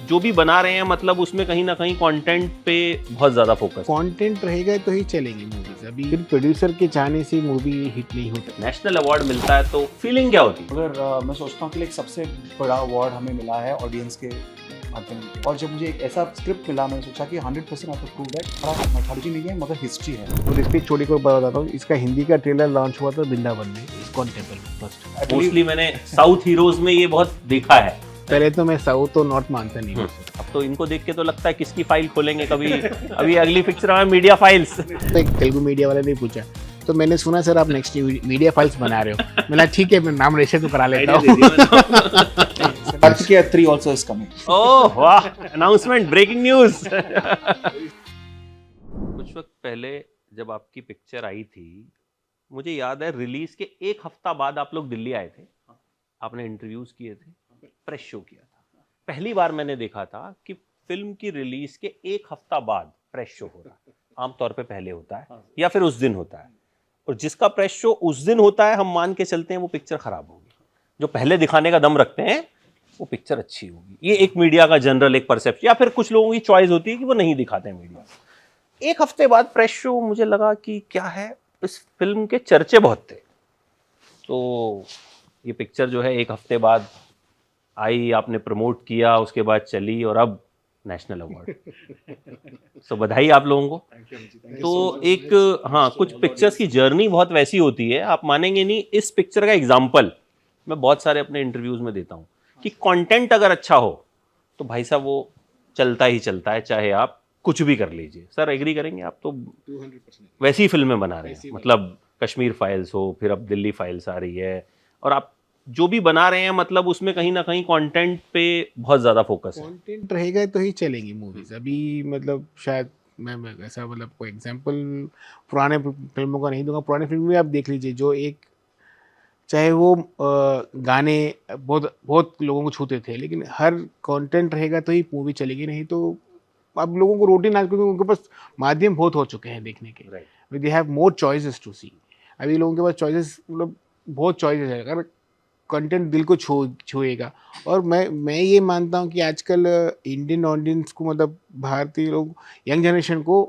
जो भी बना रहे हैं मतलब उसमें कहीं ना कहीं कंटेंट पे बहुत ज्यादा फोकस। कंटेंट रहेगा तो ही चलेगी मूवीज। अभी फिर प्रोड्यूसर के चाहने से मूवी हिट नहीं होता। नेशनल अवार्ड मिलता है तो फीलिंग क्या होती है? अगर मैं सोचता हूँ कि एक सबसे बड़ा अवार्ड हमें मिला है ऑडियंस के माध्यम से, और जब मुझे एक ऐसा स्क्रिप्ट मिला मैंने सोचा कि 100% आई प्रूव दैट हमारा मैथोलॉजी नहीं है मगर हिस्ट्री है। तो रिस्पेक्ट छोड़ी को बताता हूँ, इसका हिंदी का ट्रेलर लॉन्च हुआ था वृंदावन में, इस्कॉन टेम्पल में फर्स्ट। मोस्टली मैंने साउथ हीरोज में ये बहुत देखा है। पहले तो मैं साउथ और नॉर्थ मानता नहीं हूँ। अब तो इनको देख के तो लगता है किसकी फाइल खोलेंगे कभी। अभी अगली पिक्चर में मीडिया फाइल्स। तो एक तेलुगु मीडिया वाले ने पूछा, तो मैंने सुना सर आप नेक्स्ट मीडिया फाइल्स बना रहे हो। मैंने ठीक है, मैं नाम रजिस्टर तो करा लेता हूँ। Kartikeya 3 also is coming. ओह वाह, अनाउंसमेंट, ब्रेकिंग न्यूज। कुछ वक्त पहले जब आपकी पिक्चर आई थी, मुझे याद है रिलीज के एक हफ्ता बाद आप लोग दिल्ली आए थे, आपने इंटरव्यूज किए थे, प्रेस शो किया था। पहली बार मैंने देखा था कि फिल्म की रिलीज के एक हफ्ता बाद प्रेस शो हो रहा है। आमतौर पे पहले होता है या फिर उस दिन होता है, और जिसका प्रेस शो उस दिन होता है हम मान के चलते हैं वो पिक्चर खराब होगी। जो पहले दिखाने का दम रखते हैं वो पिक्चर अच्छी होगी। ये एक मीडिया का जनरल एक परसेप्शन, या फिर कुछ लोगों की चॉइस होती है कि वो नहीं दिखाते हैं मीडिया। एक हफ्ते बाद प्रेस शो, मुझे लगा कि क्या है, इस फिल्म के चर्चे बहुत थे। तो ये पिक्चर जो है एक हफ्ते बाद आई, आपने प्रमोट किया, उसके बाद चली, और अब नेशनल अवार्ड। सो बधाई आप लोगों को। तो एक हाँ, कुछ पिक्चर्स की जर्नी बहुत वैसी होती है, आप मानेंगे नहीं। इस पिक्चर का एग्जाम्पल मैं बहुत सारे अपने इंटरव्यूज में देता हूँ कि कंटेंट अगर अच्छा हो तो भाई साहब वो चलता ही चलता है, चाहे आप कुछ भी कर लीजिए। सर एग्री करेंगे आप? तो 200% वैसी फिल्में बना रहे हैं, मतलब कश्मीर फाइल्स हो, फिर अब दिल्ली फाइल्स आ रही है, और आप जो भी बना रहे हैं मतलब उसमें कहीं ना कहीं कंटेंट पे बहुत ज्यादा फोकस है। कंटेंट रहेगा तो ही चलेगी मूवीज। अभी मतलब शायद मैं ऐसा मतलब कोई एग्जांपल पुराने फिल्मों का नहीं दूंगा। पुरानी फिल्म में आप देख लीजिए, जो एक चाहे वो गाने बहुत बहुत लोगों को छूते थे, लेकिन हर कंटेंट रहेगा तो ही मूवी चलेगी, नहीं तो अब लोगों को रोटी ना, क्योंकि उनके पास माध्यम बहुत हो चुके हैं देखने के। They have more choices to see. अभी लोगों के पास चॉइसेस मतलब बहुत चॉइसेस है, अगर कंटेंट दिल को छुएगा। और मैं ये मानता हूँ कि आजकल इंडियन ऑडियंस को, मतलब भारतीय लोग, यंग जनरेशन को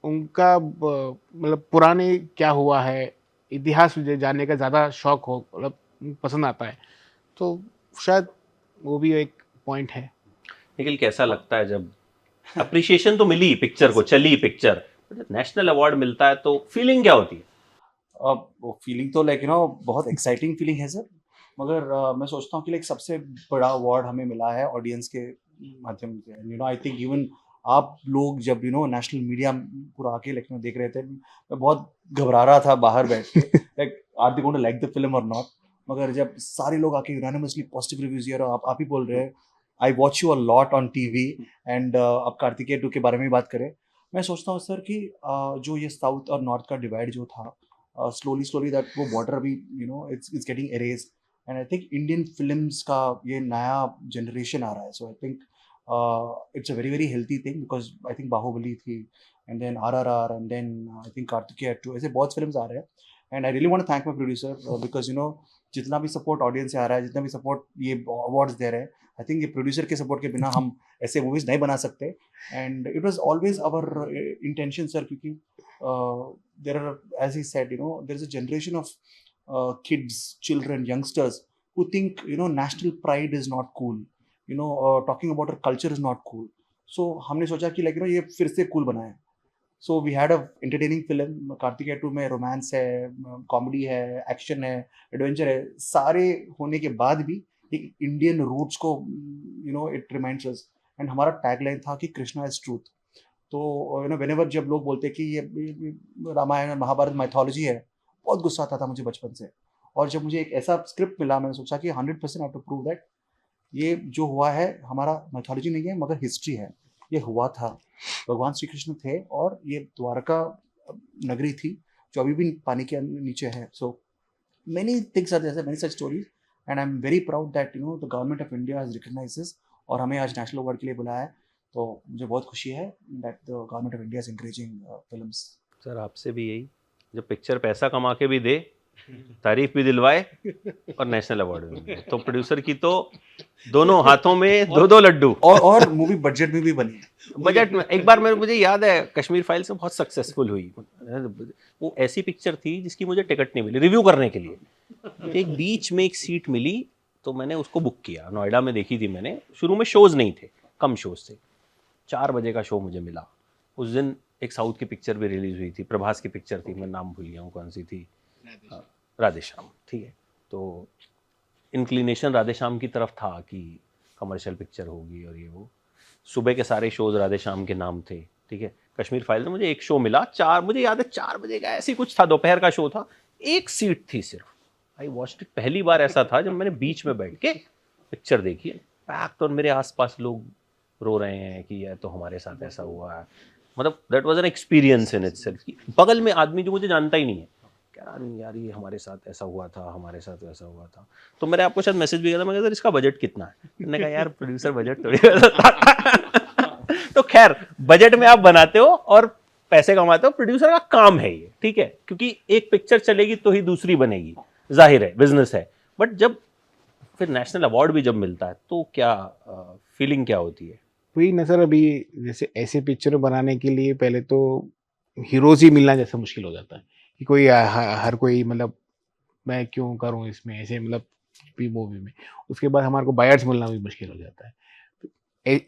उनका मतलब पुराने क्या हुआ है, इतिहास जानने का ज़्यादा शौक हो, मतलब पसंद आता है। तो शायद वो भी एक पॉइंट है। निखिल, कैसा लगता है जब अप्रिशिएशन तो मिली पिक्चर को, चली पिक्चर, नेशनल अवार्ड मिलता है तो फीलिंग क्या होती है? अब वो फीलिंग तो बहुत एक्साइटिंग फीलिंग है सर। मगर मैं सोचता हूँ कि सबसे बड़ा अवार्ड हमें मिला है ऑडियंस के माध्यम से। आई थिंक इवन आप लोग जब नेशनल मीडिया पूरा आके देख रहे थे, मैं बहुत घबरा रहा था बाहर बैठ के like are they going to like the film और नॉट। मगर जब सारे लोग आके यूनानिमसली पॉजिटिव रिव्यूज दिए, और आप ही बोल रहे हैं, I watch you a lot on TV and अब कार्तिकेय 2 के बारे में बात करें, मैं सोचता हूँ सर कि जो ये साउथ और नॉर्थ का डिवाइड जो था, slowly that वो border अभी it's getting erased, and I think Indian films का ये नया generation आ रहा है, so I think it's a very healthy thing, because I think Baahubali थी, and then RRR, and then I think Kartikeya 2, ऐसे बहुत films आ रहे हैं, and I really want to thank my producer because जितना भी support audience से आ रहा है, जितना भी support ये awards दे रहे हैं, I think ये producer के support के बिना हम ऐसे movies नहीं बना सकते, and it was always our intention sir, क्योंकि there are, as he said, there is a generation of kids, children, youngsters who think national pride is not cool, talking about our culture is not cool. So हमने सोचा कि ये फिर से cool बनाए. So we had a entertaining film. Kartikeya 2 में romance है, comedy है, एक्शन है, एडवेंचर है, सारे होने के बाद भी एक इंडियन रूट्स को इट रिमाइंड्स अस, एंड हमारा टैगलाइन था कि कृष्णा इज ट्रूथ। तो व्हेनेवर जब लोग बोलते कि ये रामायण और महाभारत माइथोलॉजी है, बहुत गुस्सा आता था मुझे बचपन से। और जब मुझे एक ऐसा स्क्रिप्ट मिला, मैंने सोचा कि 100% आई टू प्रूव दैट ये जो हुआ है हमारा माइथोलॉजी नहीं है मगर हिस्ट्री है, ये हुआ था। भगवान श्री कृष्ण थे और ये द्वारका नगरी थी जो अभी भी पानी के नीचे है। So many things are there, many such stories, and I am very proud that the government of India has recognised और हमें आज नेशनल अवार्ड के लिए बुलाया है। तो मुझे बहुत खुशी है that the government of India is encouraging films. Sir आपसे भी यही, जब पिक्चर पैसा कमा के भी दे तारीफ भी दिलवाए और नेशनल अवार्ड भी मिले। तो प्रोड्यूसर की तो दोनों हाथों में दो दो लड्डू। और मूवी बजट में भी बनी है। बजट में एक बार मुझे याद है कश्मीर फाइल्स में बहुत सक्सेसफुल हुई। वो ऐसी पिक्चर थी जिसकी मुझे टिकट नहीं मिली रिव्यू करने के लिए। मुझे एक बीच में एक सीट मिली तो मैंने उसको बुक किया। नोएडा में देखी थी मैंने। शुरू में शोज नहीं थे, कम शोज थे। 4 बजे का शो मुझे मिला। उस दिन एक साउथ की पिक्चर भी रिलीज हुई थी, प्रभास की पिक्चर थी, मैं नाम भूल गया हूँ कौन सी थी। राधेश्याम, ठीक है। तो इंक्लिनेशन राधेश्याम की तरफ था कि कमर्शियल पिक्चर होगी और ये वो। सुबह के सारे शोज राधेश्याम के नाम थे, ठीक है। कश्मीर फाइल में मुझे एक शो मिला, 4 मुझे याद है 4 बजे का ऐसी कुछ था, दोपहर का शो था। एक सीट थी सिर्फ। I watched it. पहली बार ऐसा था जब मैंने बीच में बैठ के पिक्चर देखी। पैक्ड और मेरे आसपास लोग रो रहे हैं कि ये तो हमारे साथ ऐसा हुआ है। मतलब that was an experience in itself. बगल में आदमी जो मुझे जानता ही नहीं है कह रहा नहीं यार ये हमारे साथ ऐसा हुआ था, हमारे साथ वैसा हुआ था। तो मैंने आपको शायद मैसेज भी किया था, मैं सर इसका बजट कितना है। मैंने कहा यार प्रोड्यूसर बजट थोड़ी तो खैर बजट में आप बनाते हो और पैसे कमाते हो, प्रोड्यूसर का काम है ये, ठीक है। क्योंकि एक पिक्चर चलेगी तो ही दूसरी बनेगी, जाहिर है बिजनेस है। बट जब फिर नेशनल अवार्ड भी जब मिलता है तो क्या फीलिंग क्या होती है? वही ना सर, अभी जैसे ऐसे पिक्चर बनाने के लिए पहले तो हीरोज ही मिलना जैसा मुश्किल हो जाता है कि कोई हर कोई मतलब मैं क्यों करूं इसमें ऐसे मतलब मूवी में। उसके बाद हमारे को बायर्स मिलना भी मुश्किल हो जाता है। तो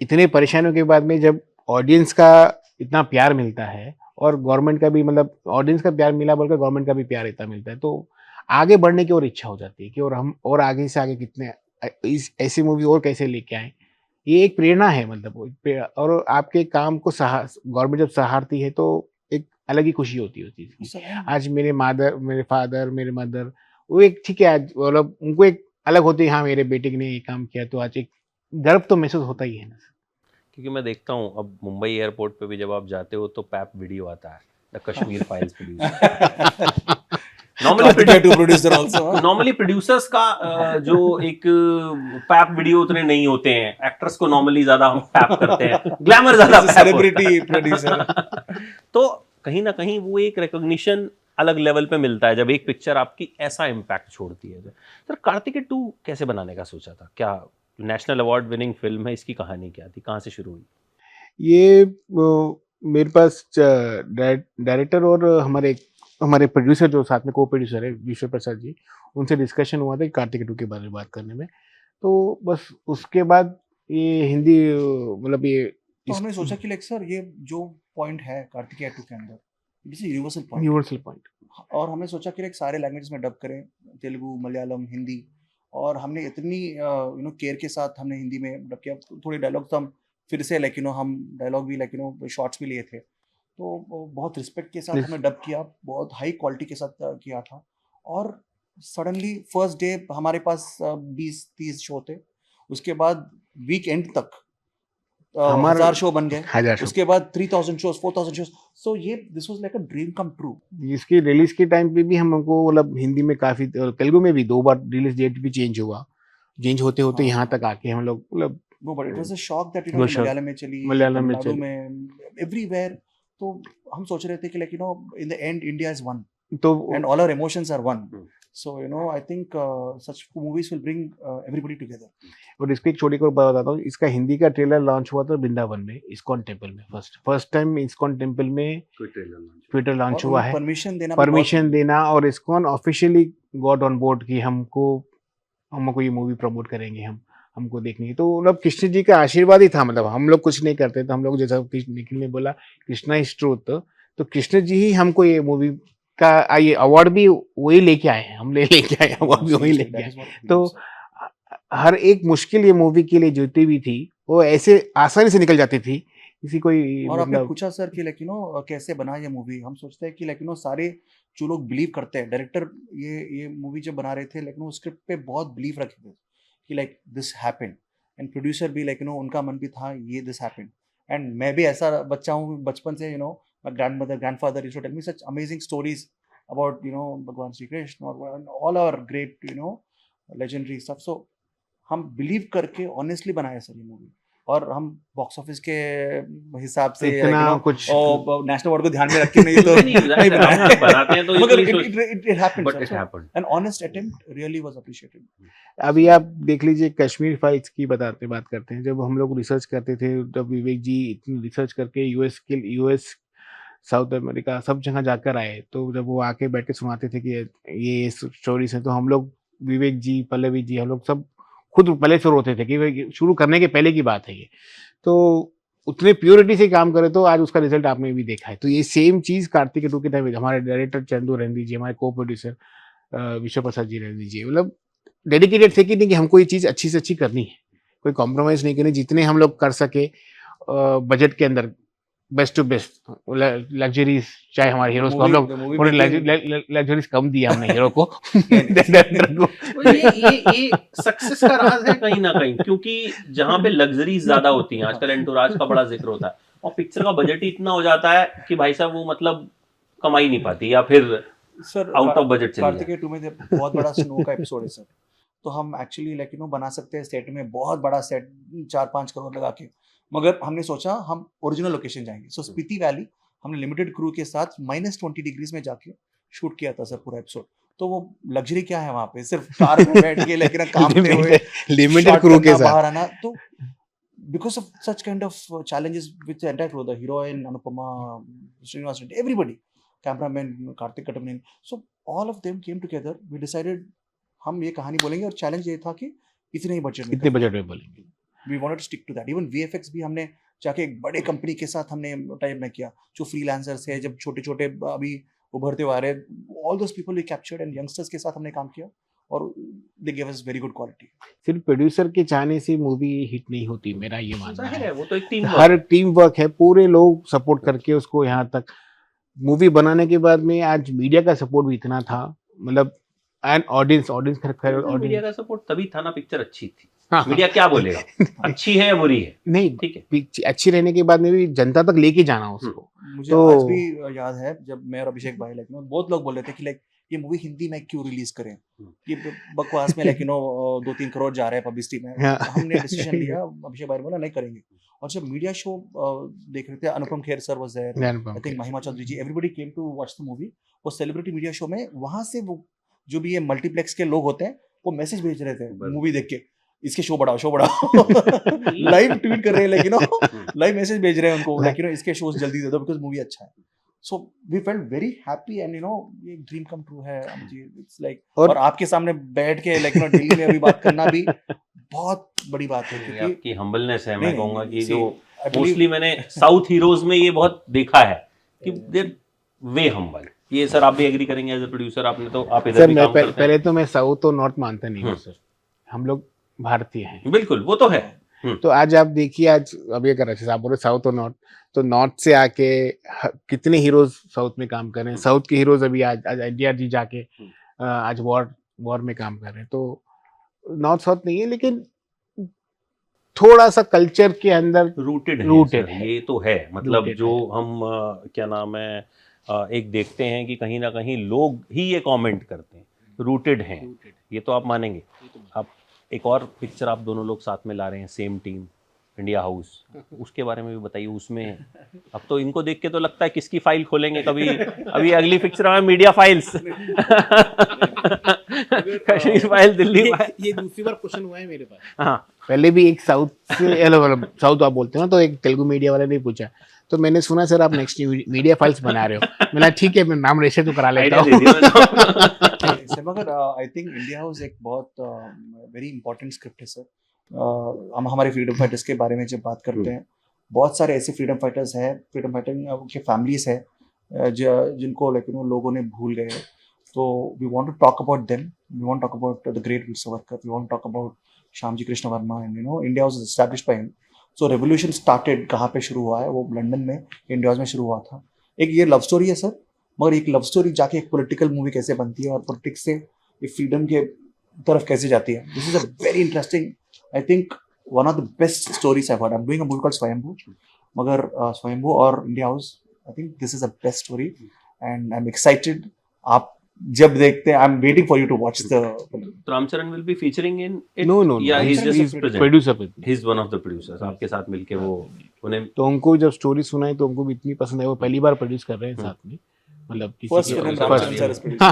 इतने परेशानियों के बाद में जब ऑडियंस का इतना प्यार मिलता है और गवर्नमेंट का भी मतलब ऑडियंस का प्यार मिला बोलकर गवर्नमेंट का भी प्यार इतना मिलता है, तो आगे बढ़ने की और इच्छा हो जाती है कि और हम और आगे से आगे कितने इस ऐसी मूवी और कैसे लेके आए। ये एक प्रेरणा है मतलब और आपके काम को गवर्नमेंट जब सराहती है तो एक अलग ही खुशी होती है उस चीज़ की। आज मेरे फादर, मेरे मदर वो एक ठीक है आज मतलब उनको एक अलग होती है, हाँ मेरे बेटे ने ये काम किया, तो आज एक गर्व तो महसूस होता ही है ना। क्योंकि मैं देखता हूँ अब मुंबई एयरपोर्ट पे भी जब आप जाते हो तो पैप वीडियो आता है, the Kashmir files producer. Normally producers का जो एक पैप वीडियो उतने नहीं होते हैं। एक्ट्रेस को नॉर्मली ज्यादा हम पैप करते हैं, ग्लैमर ज्यादा सेलिब्रिटी प्रोड्यूसर। तो कहीं ना कहीं वो एक रिकॉग्निशन अलग लेवल पे मिलता है जब एक पिक्चर आपकी ऐसा इम्पैक्ट छोड़ती है। सर कार्तिकेय 2 कैसे बनाने का सोचा था? क्या नेशनल अवार्ड विनिंग फिल्म है, इसकी कहानी क्या थी, कहाँ से शुरू हुई? ये मेरे पास डायरेक्टर और हमारे प्रोड्यूसर जो साथ में को प्रोड्यूसर है विश्व प्रसाद जी, उनसे डिस्कशन हुआ था कि कार्तिकेय 2 के बारे में बात करने में। तो बस उसके बाद ये हिंदी मतलब ये तो हमने सोचा कि लाइक सर ये जो पॉइंट है कार्तिकेय 2 के अंदर this is universal point. Universal point. और हमने सोचा कि लाइक सारे लैंग्वेजेस में डब करें, तेलुगु, मलयालम, हिंदी। और हमने इतनी केयर के साथ हमने हिंदी में डब किया। थोड़े डायलॉग तो हम फिर से लाइक हम डायलॉग भी लाइक शॉर्ट्स भी लिए थे। तो वो बहुत रिस्पेक्ट के साथ हमने डब किया, बहुत हाई क्वालिटी के साथ किया था। और सडनली फर्स्ट डे हमारे पास 20-30 शो थे। उसके बाद वीक एंड तक हमारा 1000 शो बन गए। 1000 शो। उसके बाद 3000 शोज, 4000 शोज। सो ये this was like a dream come true. इसकी रिलीज के टाइम पे भी हमको मतलब हिंदी में काफी तेलुगु में भी 2 बार रिलीज डेट भी चेंज हुआ। चेंज होते होते यहाँ तक आके हम लोग मतलब no but it was a shock that वो शॉक मलयालम में चली, मलयालम में तमिलनाडु चली। में, एवरीवेयर। तो हम सोच रहे थे कि like in the end India is one तो and all our emotions are one. So I think such movies will bring everybody together. और इसको एक छोटी को बात बताता हूँ, इसका हिंदी का ट्रेलर लॉन्च हुआ था वृंदावन में इस्कॉन टेम्पल में। फर्स्ट टाइम इस्कॉन टेम्पल में ट्विटर लॉन्च और हुआ उन्हें है। परमिशन देना भी बहुत परमिशन देना और ISKCON officially got on board कि हमको ये मूवी प्रमोट करेंगे, हमको देखनी है। तो मतलब कृष्ण जी का आशीर्वाद ही था। मतलब हम लोग कुछ नहीं करते थे, हम लोग जैसा निखिल ने बोला कृष्णा इज ट्रूथ, तो कृष्ण जी ही हमको ये मूवी का ये अवार्ड भी वही लेके आए हैं। हम लेके आए अवार्ड भी वही लेके आए। तो हर एक मुश्किल ये मूवी के लिए जोती भी थी वो ऐसे आसानी से निकल जाती थी। किसी कोई और आपने मतलब पूछा सर कि लाइक कैसे बना ये मूवी। हम सोचते हैं कि लाइक सारे जो लोग बिलीव करते हैं, डायरेक्टर ये मूवी जब बना रहे थे लेकिन स्क्रिप्ट पे बहुत बिलीव रखे थे कि like this happened. And producer भी लाइक उनका मन भी था ये दिस हैपेंड। एंड मैं भी ऐसा बच्चा हूँ बचपन से my grandmother grandfather used to tell me such amazing stories about भगवान श्री कृष्ण और all our great legendary stuff. So हम बिलीव करके ऑनेस्टली बनाए सर ये मूवी। और हम बॉक्स ऑफिस के हिसाब से इतना कुछ नेशनल अवार्ड को ध्यान में रख के नहीं तो नहीं, नहीं बनाया हम बनाते हैं तो ये मगर तो नहीं सोच- it happened but sir. it So, happened. an honest attempt really was appreciated. अभी आप देख लीजिए कश्मीर फाइल्स की बात करते हैं। जब हम लोग रिसर्च करते थे, जब विवेक जी इतनी रिसर्च करके यूएस साउथ अमेरिका सब जगह जाकर आए, तो जब वो आके बैठ के सुनाते थे कि ये स्टोरीज हैं, तो हम लोग विवेक जी, पल्लवी जी, हम लोग सब खुद पहले से रोते थे कि भाई शुरू करने के पहले की बात है ये। तो उतने प्योरिटी से काम करे तो आज उसका रिजल्ट आपने भी देखा है। तो ये सेम चीज़ कार्तिक टू के टाइम में हमारे डायरेक्टर चंदू रेंदी जी, हमारे को प्रोड्यूसर विश्व प्रसाद जी रेंदी जी, मतलब डेडिकेटेड थे कि नहीं कि हमको ये चीज़ अच्छी से अच्छी करनी है, कोई कॉम्प्रोमाइज़ नहीं करनी, जितने हम लोग कर सके बजट के अंदर बेस्ट टू बेस्ट लग्जरीज, चाहे हमारे हीरोज को हम लोग थोड़ी लग्जरीज कम दिया हमने हीरो को डायरेक्टर को। तो ये सक्सेस का राज है कहीं ना कहीं, क्योंकि जहाँ पे लग्जरीज ज्यादा होती हैं, आजकल एंटोराज का बड़ा जिक्र होता है, और पिक्चर का बजट ही इतना हो जाता है कि भाई साहब वो मतलब कमाई नहीं पाती, या फिर सर आउट ऑफ बजट चली कार्तिकेय 2 में बहुत बड़ा स्नो का एपिसोड है सर, तो हम एक्चुअली लाइक बना सकते हैं सेट में, बहुत बड़ा सेट 4-5 करोड़ लगा के, मगर हमने सोचा हम ओरिजिनल लोकेशन जाएंगे। सो स्पीति वैली हमने लिमिटेड क्रू के साथ -20 डिग्रीज में जाके शूट किया था सर पूरा एपिसोड। तो वो लग्जरी क्या है वहाँ पे, सिर्फ कार में बैठ के लेकिन कांपते हुए लिमिटेड क्रू के साथ बाहर आना। तो because of such kind of challenges with the entire crew, the heroine Anupama, Srinivas Reddy, everybody, cameraman Karthik Katamaneeni, so all of them came together. We decided हम ये कहानी बोलेंगे, और चैलेंज ये था कि इतने ही बजट में, इतने बजट में बोलेंगे। we wanted to stick to that. Even VFX भी हमने जाके एक बड़े कंपनी के साथ हमने टाइप में किया, जो फ्रीलांसर्स है, जब छोटे छोटे अभी उभरते हुए आ रहे, all those people we captured and youngsters के साथ हमने काम किया, और they gave us very good quality. सिर्फ प्रोड्यूसर के चाहने से मूवी हिट नहीं होती, मेरा ये मानना जाहिर है। है वो तो एक टीम हर टीम वर्क है, पूरे लोग सपोर्ट करके उसको यहाँ तक मूवी बनाने के बाद में आज मीडिया का सपोर्ट भी इतना था, मतलब एंड ऑडियंस मीडिया का सपोर्ट तभी था ना, पिक्चर अच्छी थी। हाँ, मीडिया क्या बोलेगा, अच्छी है या बुरी है, नहीं ठीक है, अच्छी रहने के बाद में भी जनता तक लेके जाना उसको। मुझे तो आज भी याद है जब मैं और अभिषेक भाई लाइक बहुत लोग बोल रहे थे कि लाइक ये मूवी हिंदी में क्यों रिलीज करें, ये बकवास में लाइक 2-3 करोड़ जा रहे हैं पब्लिसिटी में। हाँ। हमने डिसीजन लिया, अभिषेक भाई ने बोला नहीं करेंगे, और जब मीडिया शो देख रहे थे, Anupam Kher sir was there, I think Mahima Chaudhary ji, everybody came to watch the movie. वो सेलिब्रिटी मीडिया शो में वहां से वो जो भी ये मल्टीप्लेक्स के लोग होते हैं, वो मैसेज भेज रहे थे मूवी देख के, इसके शो बढ़ाओ लाइव ट्वीट कर रहे हैं, लेकिन लाइव मैसेज भेज रहे हैं उनको, लाइक इसके शोज जल्दी दे दो बिकॉज़ मूवी अच्छा है। So we felt very happy and ये ड्रीम कम ट्रू है जी, इट्स लाइक, और आपके सामने बैठ के लाइक दिल्ली में अभी बात करना भी बहुत बड़ी बात है, क्योंकि आपकी हम्बलनेस है। मैं कहूंगा कि जो I believe- मोस्टली मैंने साउथ हीरोज में ये बहुत देखा है कि देर वे हम्बल। ये सर आप भी एग्री करेंगे एज ए प्रोड्यूसर, आपने तो आप इधर सर भी मैं काम करते हैं। पहले तो मैं साउथ और नॉर्थ मानता नहीं हूँ सर, हम लोग भारतीय हैं। बिल्कुल वो तो है। तो आज आप देखिए, आज अब ये कर रहे थे आप बोले साउथ और नॉर्थ, तो नॉर्थ से आके कितने हीरोज साउथ में काम कर रहे हैं, साउथ के हीरोज अभी आज इंडिया जी जाके आज वॉर में काम कर रहे हैं। तो नॉर्थ साउथ नहीं है, लेकिन थोड़ा सा कल्चर के अंदर रूटेड है। ये तो है, मतलब Rooted जो हम क्या नाम है एक देखते हैं कि कहीं ना कहीं लोग ही ये कमेंट करते हैं, रूटेड हैं, ये तो आप मानेंगे। आप एक और पिक्चर आप दोनों लोग साथ में ला रहे हैं, सेम टीम, इंडिया हाउस, उसके बारे में भी बताइए। उसमें अब तो इनको देख के तो लगता है किसकी फाइल खोलेंगे कभी, अभी अगली पिक्चर में media files Kashmir file, Delhi file. ये दूसरी बार क्वेश्चन हुआ है मेरे पास। हाँ, पहले भी एक साउथ से साउथ आप बोलते हो ना, तो एक तेलुगु मीडिया वाले ने पूछा, तो मैंने सुना सर आप नेक्स्ट मीडिया फाइल्स बना रहे हो। मैंने ठीक है, मैं नाम रेशे तो करा लेता हूँ। मगर आई थिंक इंडिया हाउस एक बहुत वेरी इंपॉर्टेंट स्क्रिप्ट है सर। हम हमारे फ्रीडम फाइटर्स के बारे में जब बात करते हैं, बहुत सारे ऐसे फ्रीडम फाइटर्स हैं, फ्रीडम फाइटर के फैमिलीज है जिनको लाइक लोगों ने भूल गए। तो we want to talk about them, we want to talk about the great Veer Savarkar, we want to talk about Shyamji Krishna Varma, and India was established by him. So revolution started कहाँ पे शुरू हुआ है, वो लंदन में, इंडिया हाउस में शुरू हुआ था। एक ये लव स्टोरी है सर, मगर एक लव स्टोरी जाके एक पॉलिटिकल मूवी कैसे बनती है, और पॉलिटिक्स से एक फ्रीडम के तरफ कैसे जाती है, this is a very interesting, I think one of the best stories I heard. I am doing a movie called Swayambhu, मगर स्वयंभू और India House, I think this is a best story and I am excited. आप जब देखते हैं, I am waiting for you to watch the तो Ramcharan will be featuring in it no no yeah he is Ramcharan is just a present, producer पे he is one of the producers, आपके साथ मिलके वो उन्हें तो उनको जब स्टोरी सुनाई तो उनको भी इतनी पसंद है, वो पहली बार प्रोड्यूस कर रहे हैं साथ में, मतलब फर्स्ट किसी फिल्म उसका Ram Charan first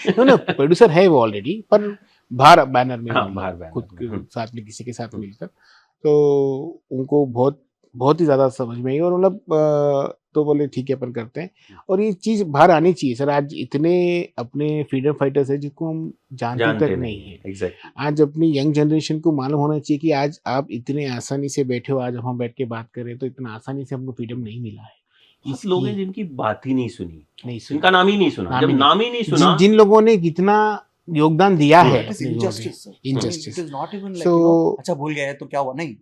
sir no no producer है वो ऑलरेडी, पर बाहर बैनर में, हाँ, मतलब बाहर बैनर खुद में, के साथ में किसी के साथ मिलकर, तो उनको बहुत बहुत ही ज्यादा समझ में आई, और मतलब तो बोले ठीक है अपन करते हैं, और ये चीज बाहर आनी चाहिए सर। आज इतने अपने फ्रीडम फाइटर्स है जिनको हम जानते जानते तक नहीं नहीं है है। एग्जैक्टली। आज अपनी यंग जनरेशन को मालूम होना चाहिए कि आज आप इतने आसानी से बैठे हो, आज हम बैठ के बात कर रहे हैं, तो इतना आसानी से हमको फ्रीडम नहीं मिला है। बहुत लोग हैं जिनकी बात ही नहीं सुनी, नहीं जिनका नाम ही नहीं सुना, जब नाम ही नहीं सुना, जिन लोगों ने जितना योगदान दिया है That is injustice, sir. Injustice. It is not even like, So- you know, अच्छा भूल गया है तो क्या हुआ, नहीं,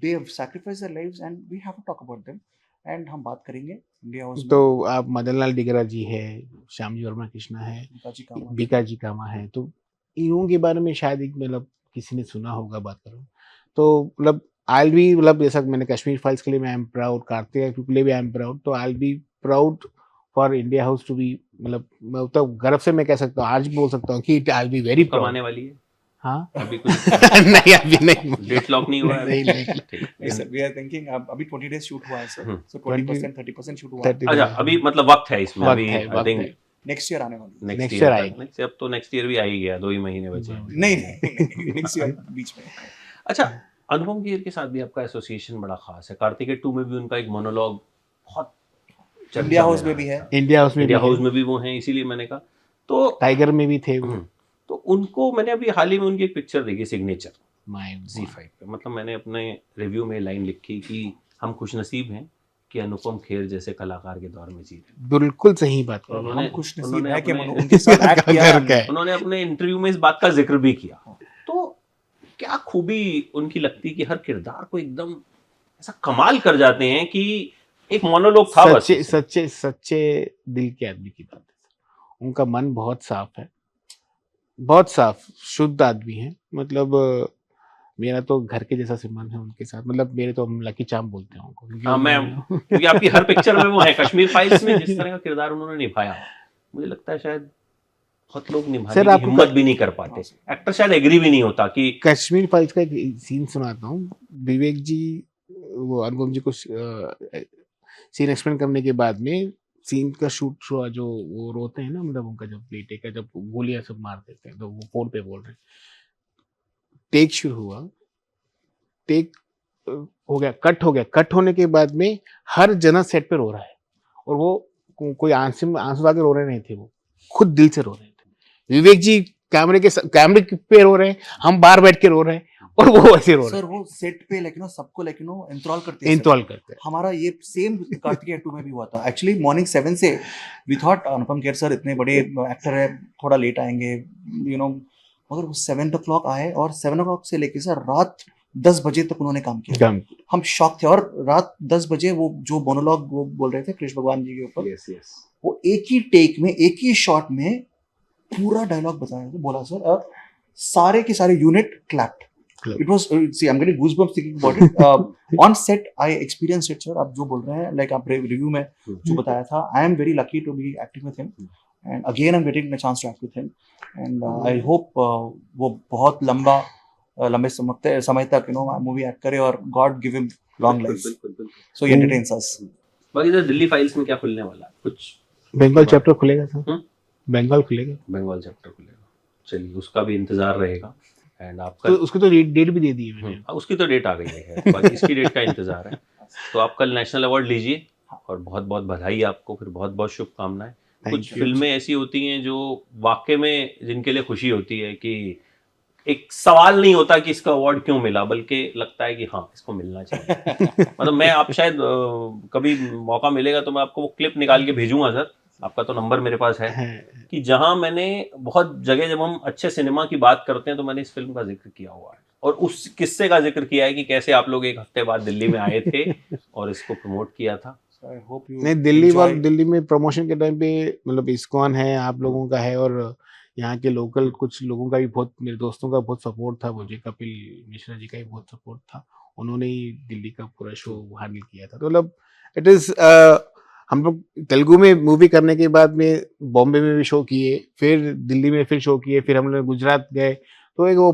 they have sacrificed their lives and we have to talk about them, and हम बात करेंगे इंडिया हाउस तो आप मदनलाल डिगरा जी है, श्यामजी वर्मा कृष्णा है, काची कामा, बीकाजी कामा है, तो इन्हों के बारे में शायद एक मतलब किसी ने सुना होगा बात करो, तो मतलब आई बी, मतलब जैसा मैंने कश्मीर फाइल्स के लिए मैं आई एम प्राउड, कार्तिक के लिए भी आई एम प्राउड, तो I be proud for India House to be, मतलब मैं तो गर्व से मैं कह सकता हूँ, आज बोल सकता हूँ कि आई बी वेरी प्राउड। कमाने वाली है हाँ अभी कुछ नहीं अभी नहीं, डेट लॉक नहीं हुआ है नहीं नहीं ठीक। नहीं सर, we are thinking अभी 20 days शूट हुआ है सर, so 20% 30% शूट हुआ है, 30 अच्छा अभी मतलब वक्त है इसमें, वक्त अभी है, आई वक्त थिंक है। नेक्स्ट ईयर आने वाली, नेक्स्ट Next ईयर year आएगी। नेक्स्ट अब तो नेक्स्ट ईयर भी आ ही गया, 2 ही महीने बचे हैं। नहीं नेक्स्ट ईयर बीच में। अच्छा, अनुपम खेर के साथ भी आपका एसोसिएशन बड़ा खास है, कार्तिकेय 2 में भी उनका एक मोनोलॉग बहुत चर्चा इंडिया हाउस में रहा भी है, इंडिया हाउस में इंडिया भी हाउस है, में भी वो हैं, इसीलिए मैंने कहा तो टाइगर में भी थे वो। तो उनको मैंने अभी हाल ही में उनकी एक पिक्चर देखी, सिग्नेचर माय Z5 पे, मतलब मैंने अपने रिव्यू में लाइन लिखी कि हम खुशनसीब हैं कि अनुपम खेर जैसे कलाकार के दौर में जी रहे हैं। बिल्कुल सही बात कर उन्होंने- हम खुश नसीब उन्होंने है कि अपने- उनके साथ एक्ट किया है कर हमने। के। उन्होंने अपने इंटरव्यू में इस बात का जिक्र भी किया, तो क्या खूबी उनकी लगती कि हर किरदार को एकदम ऐसा कमाल कर जाते हैं कि एक मोनोलॉग था बस सच्चे उससे। सच्चे सच्चे दिल के आदमी की बात है। उनका मन बहुत साफ है, बहुत साफ शुद्ध आदमी है, मतलब मेरा तो घर के जैसा संबंध है उनके साथ, मतलब मेरे तो हम लकी चाम बोलते हैं उनको, क्योंकि हाँ, मैं उन्होंने- क्योंकि आपकी हर पिक्चर में वो है, कश्मीर फाइल्स में जिस तरह का किरदार उन्होंने निभाया, मुझे लगता है शायद बहुत लोग निभाने सर, की आपको हिम्मत भी नहीं कर पाते, एक्टर शायद एग्री भी नहीं होता कि कश्मीर फाइल्स का एक सीन सुनाता हूँ। विवेक जी वो अनुपम जी को सीन एक्सप्लेन करने के बाद में सीन का शूट हुआ, जो वो रोते हैं ना, मतलब उनका जब प्लेटे का जब गोलियां सब मार देते हैं, तो वो फोन पे बोल रहे हैं, टेक शुरू हुआ, टेक हो गया, कट हो गया, कट होने के बाद में हर जना सेट पे रो रहा है, और वो कोई आंसू आके रो रहे नहीं थे, वो खुद दिल से रो रहे थे। विवेक जी कैमरे पे रो रहे हैं, हम बाहर बैठ के रो रहे हैं, और वो ऐसे रो रहे सर वो सेट पे लाइक सबको लाइक एंथ्रॉल करते हैं, हैं, इंतॉल करते हैं। हमारा ये सेम कार्तिकेय 2 में भी हुआ था। एक्चुअली मॉर्निंग 7 से we thought Anupam Kher sir इतने बड़े एक्टर है, थोड़ा लेट आएंगे, मगर वो 7 o'clock आए, और 7 o'clock से लेके सर रात 10 बजे तक उन्होंने काम किया। गम। हम शॉक थे, और रात 10 बजे वो जो मोनोलॉग वो बोल रहे थे कृष्ण भगवान जी के ऊपर, वो एक ही टेक में, एक ही शॉट में पूरा डायलॉग बताया, बोला सर, और सारे के सारे unit clapped. Clap. It was see, I'm getting goosebumps thinking about it. On set, I experienced it, sir. आप जो बोल रहे हैं, like आप रिव्यू में जो बताया था, I am very lucky to be acting with him, and again I'm getting a chance to act with him, and I hope वो बहुत लंबे समय तक मूवी एक्ट करे, और God give him long life, so he entertains us. बाकी इधर Delhi files में क्या खुलने वाला है कुछ? बंगाल चैप्टर खुलेगा सर, बंगाल खुलेगा, बंगाल चैप्टर खुलेगा, चलिए उसका भी इंतजार रहेगा। एंड आपका तो उसको तो डेट भी दे दी है मैंने। उसकी तो डेट आ गई है, बाकी इसकी डेट का इंतजार है। तो आप कल नेशनल अवार्ड लीजिए, और बहुत बहुत बधाई आपको, फिर बहुत बहुत शुभकामनाएं। कुछ फिल्में ऐसी होती हैं जो वाकई में जिनके लिए खुशी होती है कि एक सवाल नहीं होता कि इसका अवार्ड क्यों मिला, बल्कि लगता है कि हाँ इसको मिलना चाहिए। मतलब मैं आप शायद कभी मौका मिलेगा तो मैं आपको वो क्लिप निकाल के भेजूंगा सर, आपका तो नंबर मेरे पास है, कि जहां मैंने बहुत जगह जब हम अच्छे सिनेमा की बात करते हैं तो मैंने इस फिल्म का जिक्र किया हुआ है, और उस किस्से का जिक्र किया है कि कैसे आप लोग एक हफ्ते बाद दिल्ली में आए थे और इसको प्रमोट किया था। So I hope you नहीं, दिल्ली में प्रमोशन के टाइम पे मतलब इस्कॉन है, आप लोगों का है, और यहाँ के लोकल कुछ लोगों का भी बहुत, मेरे दोस्तों का बहुत सपोर्ट था, मुझे कपिल मिश्रा जी का भी बहुत सपोर्ट था, उन्होंने ही दिल्ली का पूरा शो हैंडल किया था। तो मतलब इट इज हम लोग तेलुगु में मूवी करने के बाद में बॉम्बे में भी शो किए, फिर दिल्ली में फिर शो किए, फिर हम लोग गुजरात गए, तो एक वो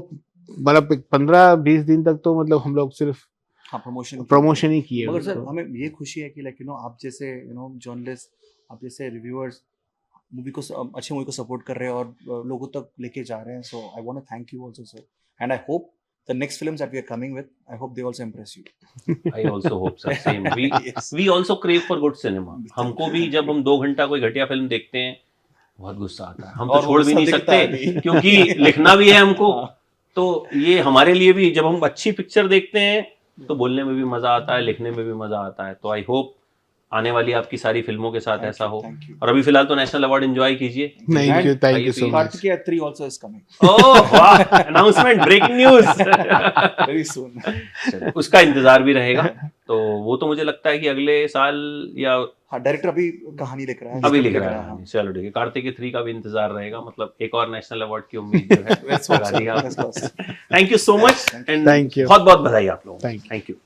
मतलब 15-20 दिन तक तो मतलब हम लोग सिर्फ हाँ प्रमोशन ही किए। मगर सर तो हमें ये खुशी है कि लाइक आप जैसे जर्नलिस्ट, आप जैसे रिव्यूअर्स मूवी को अच्छी मूवी को सपोर्ट कर रहे हैं और लोगों तक लेके जा रहे हैं, so I want to thank you also sir, and I hope the next films that we are coming with, I hope they also impress you. I also hope sir, same. Yes. We also crave for good cinema. हमको भी जब हम 2 घंटा कोई घटिया film देखते हैं बहुत गुस्सा आता है, हम तो और छोड़ भी गुस्सा नहीं दिखता है सकते भी। क्योंकि लिखना भी है हमको। हाँ। तो ये हमारे लिए भी, जब हम अच्छी पिक्चर देखते हैं तो बोलने में भी मजा आता है, लिखने में भी मजा आता है। तो आई होप आने वाली आपकी सारी फिल्मों के साथ ऐसा हो। Thank you. और अभी फिलहाल तो नेशनल अवार्ड एंजॉय कीजिए। Thank you so much. Kartikeya 3 also is coming ओह वाह, announcement, breaking news. very soon. उसका इंतजार भी रहेगा। तो वो तो मुझे लगता है कि अगले साल या हाँ, डायरेक्टर अभी कहानी लिख रहा है, अभी script लिख रहा हाँ। है। चलो ठीक है, कार्तिकेय 3 का भी इंतजार रहेगा, मतलब एक और नेशनल अवार्ड की उम्मीद जो है Let's hope लगा so. दी Let's आप। hope so. Thank you so much and Thank you. बहुत बहुत बधाई आप लोगों को। Thank you. Thank you.